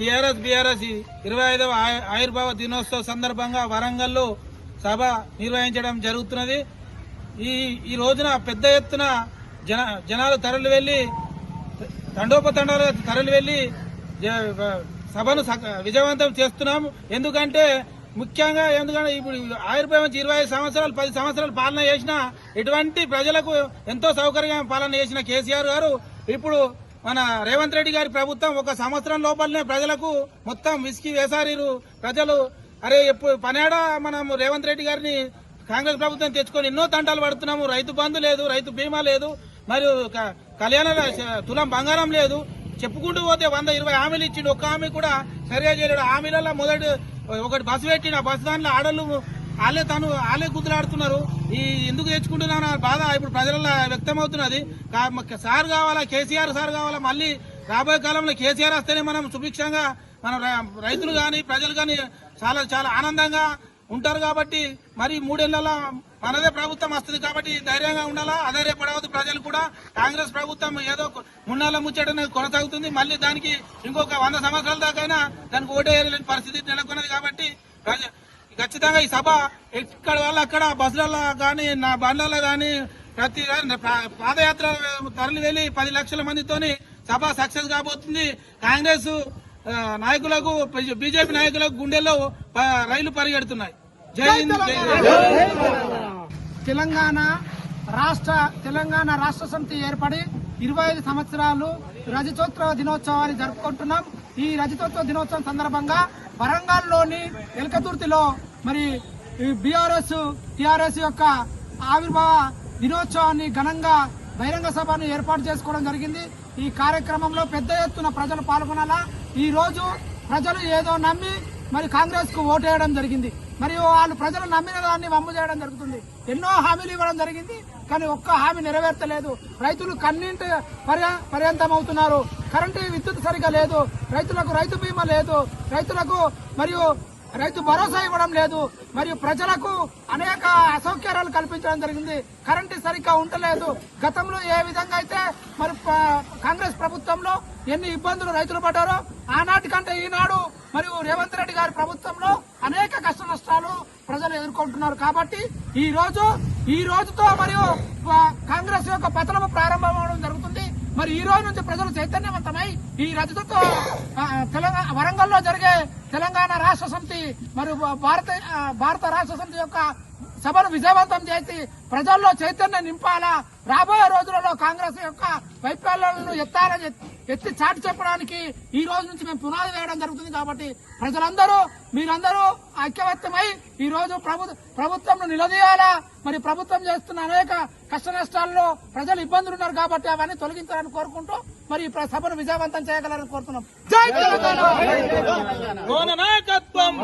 TRS BRS 25వ ఆవిర్భావ దినోత్సవ సందర్భంగా వరంగల్లో సభ నిర్వహించడం జరుగుతున్నది. ఈ రోజున పెద్ద ఎత్తున జనాలు తరలి వెళ్లి తండోపతండాలు తరలి వెళ్లి సభను విజయవంతం చేస్తున్నాం. ఎందుకంటే ఇప్పుడు ఆవిర్భావం 25 సంవత్సరాలు 10 సంవత్సరాలు పాలన చేసిన ఎటువంటి ప్రజలకు ఎంతో సౌకర్యంగా పాలన చేసిన కేసీఆర్ గారు ఇప్పుడు మన రేవంత్ రెడ్డి గారి ప్రభుత్వం 1 సంవత్సరం లోపలనే ప్రజలకు మొత్తం విసికి వేసారీరు. ప్రజలు అరే ఎప్పుడు పనేడా మనం రేవంత్ రెడ్డి గారిని కాంగ్రెస్ ప్రభుత్వం తెచ్చుకొని ఎన్నో తంటాలు పడుతున్నాము. రైతు బంధు లేదు, రైతు బీమా లేదు, మరియు కళ్యాణ తులం బంగారం లేదు. చెప్పుకుంటూ పోతే 120 హామీలు ఇచ్చిండు. ఒక్క హామీ కూడా సరిగా చేయలేడు. హామీలలో ఒకటి బస్సు పెట్టిన బస్సు దాంట్లో ఆడళ్ళు వాళ్ళే గుద్దులాడుతున్నారు. ఎందుకు తెచ్చుకుంటున్నా బాధ ఇప్పుడు ప్రజలలో వ్యక్తమవుతున్నది. సార్ కావాలా, కేసీఆర్ సార్ కావాలా. మళ్ళీ రాబోయే కాలంలో కేసీఆర్ వస్తేనే మనం సుభిక్షంగా మన రైతులు కానీ ప్రజలు కానీ చాలా చాలా ఆనందంగా ఉంటారు. కాబట్టి మరి 3 ఏళ్లలో మనదే ప్రభుత్వం వస్తుంది. కాబట్టి ధైర్యంగా ఉండాలా, అధైర్యపడవద్దు. ప్రజలు కూడా కాంగ్రెస్ ప్రభుత్వం ఏదో మున్నాళ్ళ ముచ్చటనే కొనసాగుతుంది. మళ్ళీ దానికి ఇంకొక 100 సంవత్సరాల దాకైనా దానికి ఓటేయలేని పరిస్థితి నెలకొన్నది. కాబట్టి ఖచ్చితంగా ఈ సభ ఎక్కడ వాళ్ళు అక్కడ బస్సులలో కానీ నా బండ్లలో కానీ ప్రతి పాదయాత్ర తరలి వెళ్లి 10 లక్షల మందితోని సభ సక్సెస్ కాబోతుంది. కాంగ్రెస్ నాయకులకు బీజేపీ నాయకులకు గుండెల్లో రైలు పరిగెడుతున్నాయి. జై హింద్. తెలంగాణ రాష్ట్ర సమితి ఏర్పడి 25 సంవత్సరాలు రజతోత్సవ దినోత్సవాన్ని జరుపుకుంటున్నాం. ఈ రజతోత్సవ దినోత్సవం సందర్భంగా వరంగల్లోని ఎలకతుర్తిలో మరి టీఆర్ఎస్ యొక్క ఆవిర్భావ దినోత్సవాన్ని ఘనంగా బహిరంగ సభను ఏర్పాటు చేసుకోవడం జరిగింది. ఈ కార్యక్రమంలో పెద్ద ఎత్తున ప్రజలు పాల్గొనాలా. ఈ రోజు ప్రజలు ఏదో నమ్మి మరి కాంగ్రెస్ కు ఓటేయడం జరిగింది. మరియు వాళ్ళు ప్రజలు నమ్మిన దాన్ని వమ్ము చేయడం జరుగుతుంది. ఎన్నో హామీలు ఇవ్వడం జరిగింది, కానీ ఒక్క హామీ నెరవేర్చలేదు. రైతులు కన్నీంటి పర్యంతం అవుతున్నారు. కరెంటు విద్యుత్ సరిగా లేదు, రైతులకు రైతు బీమా లేదు, రైతులకు మరియు రైతు భరోసా ఇవ్వడం లేదు, మరియు ప్రజలకు అనేక అసౌకర్యాలు కల్పించడం జరిగింది. కరెంటు సరిగ్గా ఉండలేదు. గతంలో ఏ విధంగా అయితే మరి కాంగ్రెస్ ప్రభుత్వంలో ఎన్ని ఇబ్బందులు రైతులు పడ్డారో ఆనాటి కంటే ఈనాడు మరియు రేవంత్ రెడ్డి గారి ప్రభుత్వంలో అనేక కష్ట నష్టాలు ప్రజలు ఎదుర్కొంటున్నారు. కాబట్టి ఈ రోజుతో మరియు కాంగ్రెస్ యొక్క పతనం ప్రారంభమవడం జరుగుతుంది. మరి ఈ రోజు నుంచి ప్రజలు చైతన్యవంతమై ఈ రజతతో వరంగల్లో జరిగే తెలంగాణ రాష్ట్ర సమితి మరియు భారత రాష్ట్ర సమితి యొక్క సభను విజయవంతం చేసి ప్రజల్లో చైతన్యం నింపాలా. రాబోయే రోజులలో కాంగ్రెస్ యొక్క వైఫల్యాలను ఎత్తి చాటి చెప్పడానికి ఈ రోజు నుంచి మేము పునాది వేయడం జరుగుతుంది. కాబట్టి మీరందరూ ఐక్యమత్యమై ఈ రోజు ప్రభుత్వం నిలదీయాలా. మరి ప్రభుత్వం చేస్తున్న అనేక కష్ట నష్టాల్లో ప్రజలు ఇబ్బందులు ఉన్నారు. కాబట్టి అవన్నీ తొలగించాలని కోరుకుంటూ మరి సభను విజయవంతం చేయగలరని కోరుతున్నాం. జై తెలంగాణ. నాయకత్వం,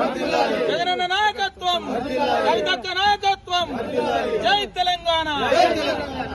జగనన్న నాయకత్వం, కవితక్క నాయకత్వం. జై తెలంగాణ.